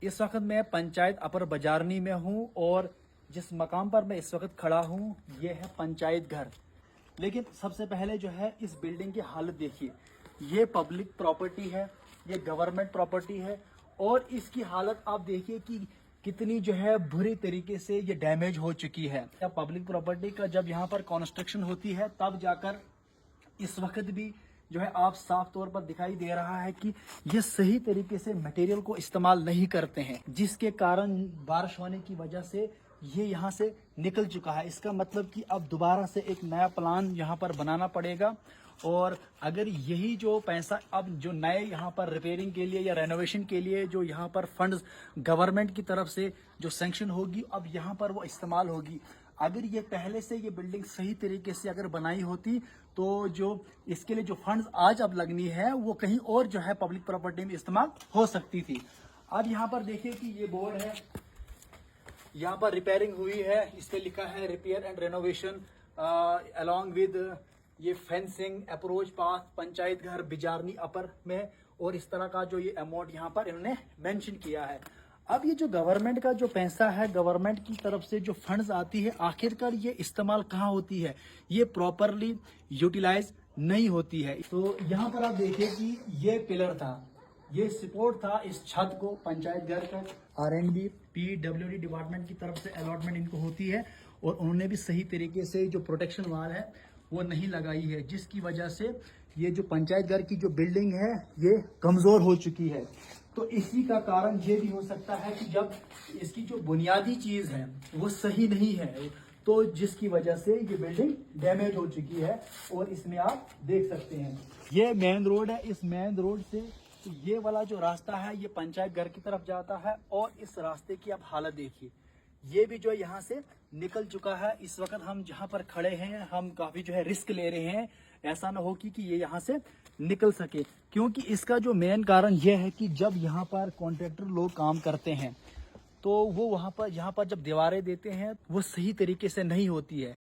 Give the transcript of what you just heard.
इस वक्त मैं पंचायत अपर बाजारनी में हूँ और जिस मकाम पर मैं इस वक्त खड़ा हूँ ये है पंचायत घर। लेकिन सबसे पहले जो है इस बिल्डिंग की हालत देखिए। ये पब्लिक प्रॉपर्टी है, ये गवर्नमेंट प्रॉपर्टी है और इसकी हालत आप देखिए कि कितनी जो है बुरी तरीके से ये डैमेज हो चुकी है। पब्लिक प्रॉपर्टी का जब यहाँ पर कंस्ट्रक्शन होती है तब जाकर इस वक्त भी जो है आप साफ तौर पर दिखाई दे रहा है कि ये सही तरीके से मटेरियल को इस्तेमाल नहीं करते हैं, जिसके कारण बारिश होने की वजह से ये यहाँ से निकल चुका है। इसका मतलब कि अब दोबारा से एक नया प्लान यहाँ पर बनाना पड़ेगा और अगर यही जो पैसा अब जो नए यहाँ पर रिपेयरिंग के लिए या रेनोवेशन के लिए जो यहाँ पर फंड्स गवर्नमेंट की तरफ से जो सैंक्शन होगी अब यहाँ पर वो इस्तेमाल होगी। अगर ये पहले से ये बिल्डिंग सही तरीके से अगर बनाई होती तो जो इसके लिए जो फंड्स आज अब लगनी है वो कहीं और जो है पब्लिक प्रॉपर्टी में इस्तेमाल हो सकती थी। अब यहाँ पर देखिए कि ये बोर्ड है, यहाँ पर रिपेयरिंग हुई है, इस पे लिखा है repair and renovation along with ये फेंसिंग अप्रोच पाथ पंचायत घर बिजारनी अपर में, और इस तरह का जो ये अमाउंट यहाँ पर इन्होंने मेंशन किया है। अब ये जो गवर्नमेंट का जो पैसा है, गवर्नमेंट की तरफ से जो फंड्स आती है, आखिरकार ये इस्तेमाल कहाँ होती है? ये प्रॉपरली यूटिलाइज नहीं होती है। तो यहाँ पर आप देखिए कि ये पिलर था, ये सपोर्ट था इस छत को पंचायत घर का R&B PWD डिपार्टमेंट की तरफ से अलॉटमेंट इनको होती है और उन्होंने भी सही तरीके से जो प्रोटेक्शन वाल है वो नहीं लगाई है, जिसकी वजह से ये जो पंचायत घर की जो बिल्डिंग है ये कमजोर हो चुकी है। तो इसी का कारण ये भी हो सकता है कि जब इसकी जो बुनियादी चीज है वो सही नहीं है तो जिसकी वजह से ये बिल्डिंग डैमेज हो चुकी है। और इसमें आप देख सकते हैं ये मेन रोड है, इस मेन रोड से तो ये वाला जो रास्ता है ये पंचायत घर की तरफ जाता है और इस रास्ते की आप हालत देखिए, ये भी जो यहाँ से निकल चुका है। इस वक्त हम जहाँ पर खड़े हैं हम काफी जो है रिस्क ले रहे हैं, ऐसा ना हो कि ये यहाँ से निकल सके, क्योंकि इसका जो मेन कारण यह है कि जब यहाँ पर कॉन्ट्रैक्टर लोग काम करते हैं तो वो वहाँ पर यहाँ पर जब दीवारें देते हैं वो सही तरीके से नहीं होती है।